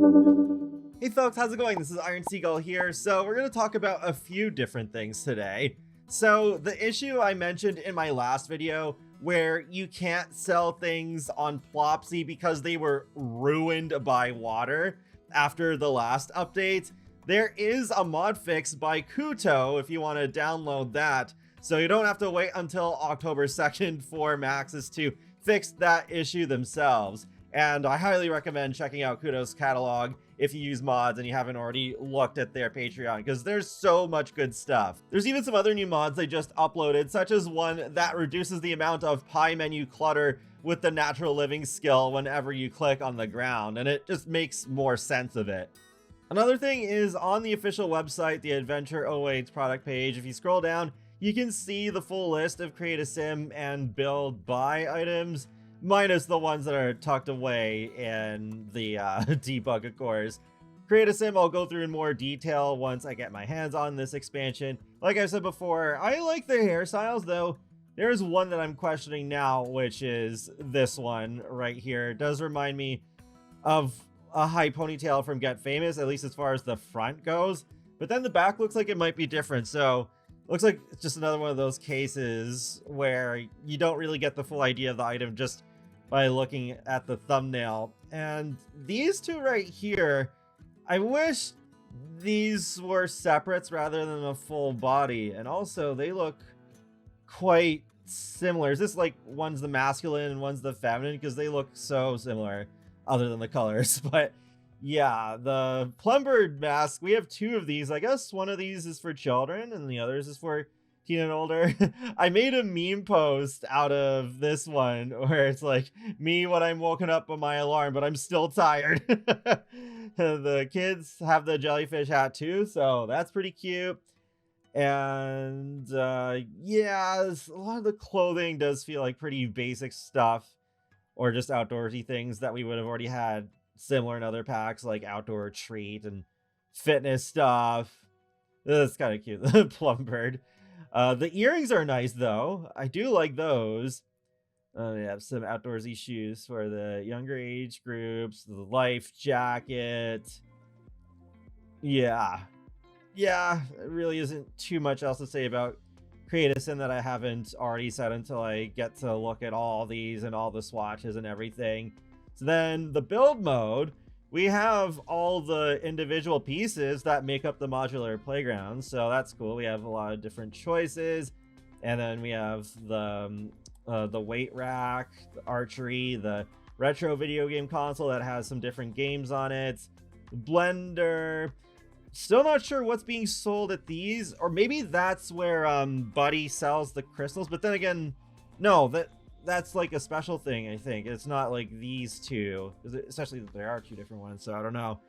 Hey folks, how's it going? This is Iron Seagull here. So we're going to talk about a few different things today. So the issue I mentioned in my last video where you can't sell things on Plopsy because they were ruined by water after the last update, there is a mod fix by Kuto if you want to download that. So you don't have to wait until October 2nd for Maxis to fix that issue themselves. And I highly recommend checking out Kuto's catalog if you use mods and you haven't already looked at their Patreon, because there's so much good stuff. There's even some other new mods they just uploaded, such as one that reduces the amount of pie menu clutter with the natural living skill whenever you click on the ground, and it just makes more sense of it. Another thing is on the official website, the Adventure 08 product page, if you scroll down, you can see the full list of Create a Sim and Build Buy items, minus the ones that are tucked away in the debug, of course. Create a Sim I'll go through in more detail once I get my hands on this expansion. Like I said before, I like the hairstyles, though. There's one that I'm questioning now, which is this one right here. It does remind me of a high ponytail from Get Famous, at least as far as the front goes. But then the back looks like it might be different, so looks like it's just another one of those cases where you don't really get the full idea of the item just by looking at the thumbnail. And these two right here, I wish these were separates rather than a full body. And also they look quite similar. Is this like one's the masculine and one's the feminine? Because they look so similar other than the colors. But yeah, the Plumbird mask, we have two of these. I guess one of these is for children and the others is for teen and older. I made a meme post out of this one where it's like me when I'm woken up by my alarm, but I'm still tired. The kids have the jellyfish hat too, so that's pretty cute. And yeah, a lot of the clothing does feel like pretty basic stuff or just outdoorsy things that we would have already had similar in other packs, like outdoor treat and fitness stuff. That's kind of cute. The Plumbird. The earrings are nice, though. I do like those. They have some outdoorsy shoes for the younger age groups. The life jacket. Yeah. Yeah, it really isn't too much else to say about Create a Sim that I haven't already said until I get to look at all these and all the swatches and everything. So then the build mode, we have all the individual pieces that make up the modular playground, so that's cool. We have a lot of different choices, and then we have the weight rack, the archery, the retro video game console that has some different games on it, the blender. Still not sure what's being sold at these, or maybe that's where Buddy sells the crystals. But then again, no, that's like a special thing, I think. It's not like these two, especially that there are two different ones, so I don't know.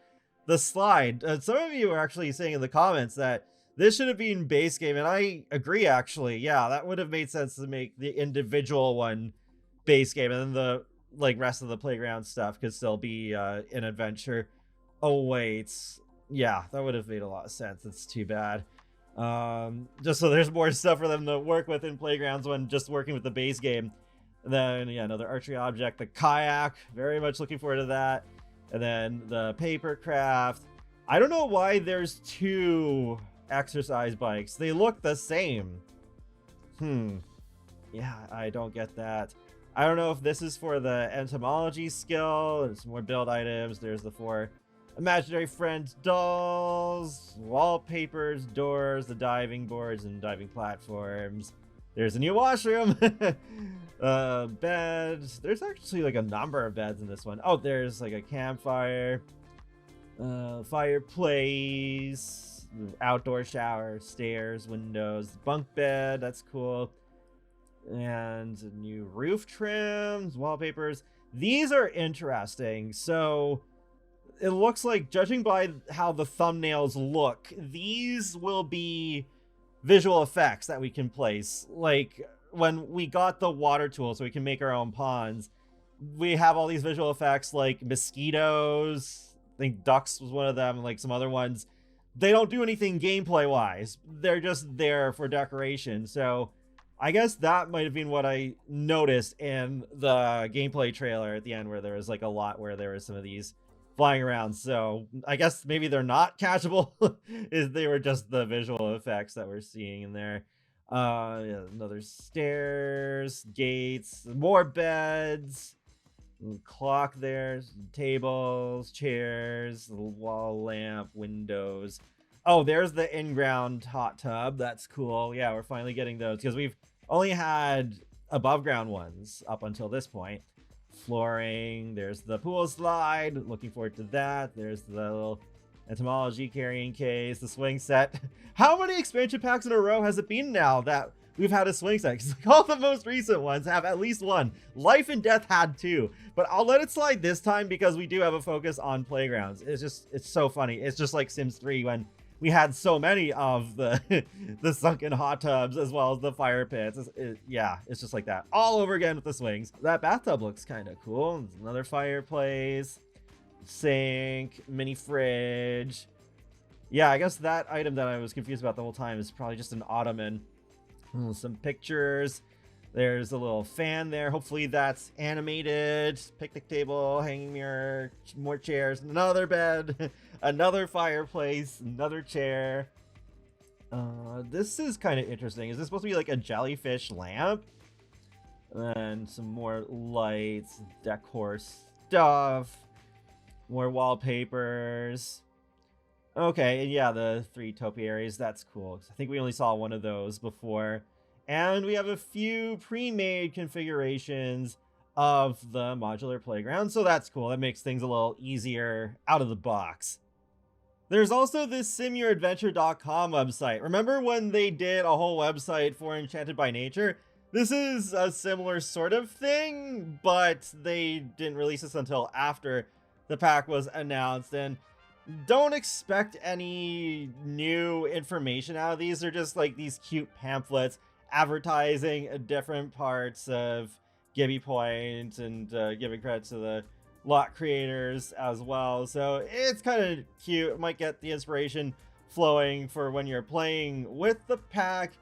The slide, some of you are actually saying in the comments that this should have been base game, and I agree, actually. Yeah, that would have made sense to make the individual one base game, and then the rest of the playground stuff could still be an adventure. Oh wait, yeah, that would have made a lot of sense. It's too bad. Just so there's more stuff for them to work with in playgrounds when just working with the base game. And then, yeah, another archery object, the kayak. Very much looking forward to that. And then the paper craft. I don't know why there's two exercise bikes. They look the same. Yeah, I don't get that. I don't know if this is for the entomology skill. There's more build items. There's the 4 imaginary friends dolls, wallpapers, doors, the diving boards, and diving platforms. There's a new washroom. Beds. There's actually like a number of beds in this one. Oh, there's like a campfire, fireplace, outdoor shower, stairs, windows, bunk bed. That's cool. And new roof trims, wallpapers. These are interesting. So it looks like, judging by how the thumbnails look, these will be visual effects that we can place. Like when we got the water tool so we can make our own ponds, we have all these visual effects like mosquitoes. I think ducks was one of them, and like some other ones. They don't do anything gameplay wise. They're just there for decoration. So I guess that might have been what I noticed in the gameplay trailer at the end, where there was like a lot where there was some of these flying around. So I guess maybe they're not catchable. Is they were just the visual effects that we're seeing in there. Yeah, another stairs, gates, more beds, clock there, tables, chairs, wall lamp, windows. Oh, there's the in-ground hot tub. That's cool. Yeah, we're finally getting those because we've only had above ground ones up until this point. Flooring, there's the pool slide. Looking forward to that. There's the little entomology carrying case, the swing set. How many expansion packs in a row has it been now that we've had a swing set? Because all the most recent ones have at least one. Life and Death had two, but I'll let it slide this time because we do have a focus on playgrounds. It's so funny. It's just like Sims 3 when we had so many of the the sunken hot tubs as well as the fire pits. Yeah, it's just like that all over again with the swings. That bathtub looks kind of cool. There's another fireplace, sink, mini fridge. Yeah, I guess that item that I was confused about the whole time is probably just an ottoman. Some pictures. There's a little fan there. Hopefully that's animated. Picnic table, hanging mirror, more chairs, another bed, another fireplace, another chair. This is kind of interesting. Is this supposed to be like a jellyfish lamp? And some more lights, decor stuff, more wallpapers. Okay, and yeah, the 3 topiaries, that's cool. I think we only saw one of those before. And we have a few pre-made configurations of the modular playground, so that's cool. That makes things a little easier out of the box. There's also this simyouradventure.com website. Remember when they did a whole website for Enchanted by Nature? This is a similar sort of thing, but they didn't release this until after the pack was announced, and don't expect any new information out of these. They're just like these cute pamphlets advertising different parts of Gibby Point and giving credit to the lot creators as well. So it's kind of cute. It might get the inspiration flowing for when you're playing with the pack,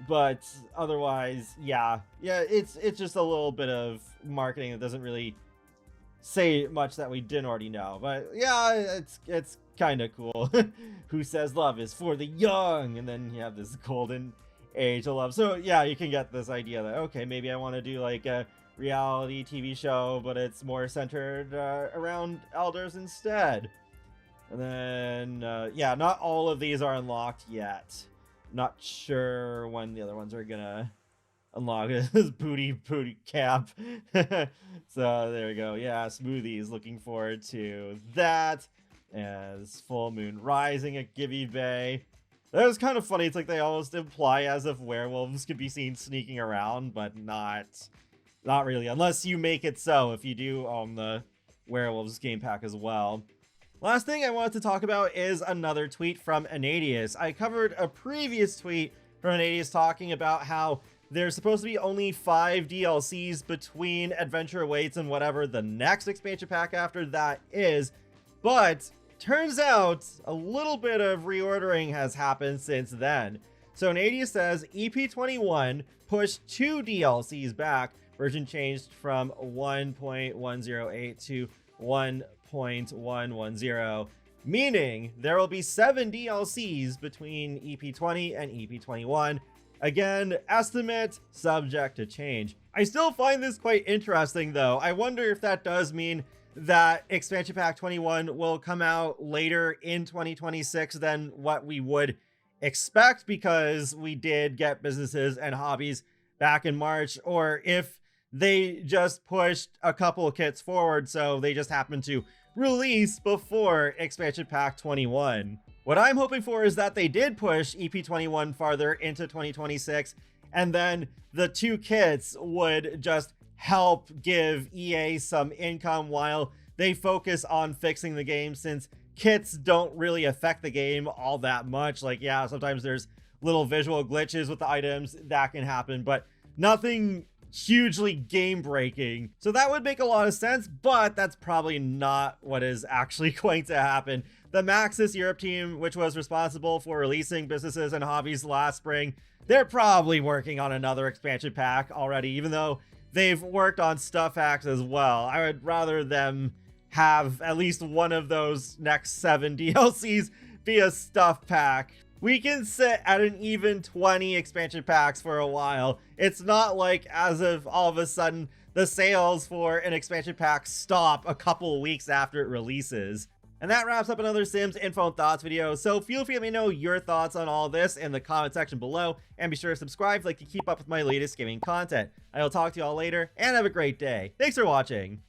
but otherwise, yeah, it's just a little bit of marketing that doesn't really say much that we didn't already know. But yeah, it's kind of cool. Who says love is for the young? And then you have this golden age of love. So yeah, you can get this idea that, okay, maybe I want to do like a reality TV show, but it's more centered around elders instead. And then yeah, not all of these are unlocked yet. Not sure when the other ones are gonna unlock. This booty cap. So there we go. Yeah, smoothies, looking forward to that. As Full Moon Rising at Gibby Bay. That was kind of funny. It's like they almost imply as if werewolves could be seen sneaking around, but not really, unless you make it so, if you do own the werewolves game pack as well. Last thing I wanted to talk about is another tweet from Anadius. I covered a previous tweet from Anadius talking about how there's supposed to be only 5 DLCs between Adventure Awaits and whatever the next expansion pack after that is, but turns out a little bit of reordering has happened since then. So Nadia says EP21 pushed 2 DLCs back. Version changed from 1.108 to 1.110, meaning there will be 7 DLCs between EP20 and EP21. Again, estimate subject to change. I still find this quite interesting though. I wonder if that does mean that expansion pack 21 will come out later in 2026 than what we would expect, because we did get businesses and hobbies back in March, or if they just pushed a couple of kits forward, so they just happened to release before expansion pack 21. What I'm hoping for is that they did push EP21 farther into 2026, and then the 2 kits would just help give EA some income while they focus on fixing the game, since kits don't really affect the game all that much. Like, yeah, sometimes there's little visual glitches with the items that can happen, but nothing hugely game breaking. So that would make a lot of sense, but that's probably not what is actually going to happen. The Maxis Europe team, which was responsible for releasing businesses and hobbies last spring, they're probably working on another expansion pack already, even though they've worked on stuff hacks as well. I would rather them have at least one of those next 7 DLCs be a stuff pack. We can sit at an even 20 expansion packs for a while. It's not like as of all of a sudden the sales for an expansion pack stop a couple weeks after it releases. And that wraps up another Sims Info and Thoughts video, so feel free to let me know your thoughts on all this in the comment section below, and be sure to subscribe if you'd like to keep up with my latest gaming content. I will talk to you all later, and have a great day. Thanks for watching!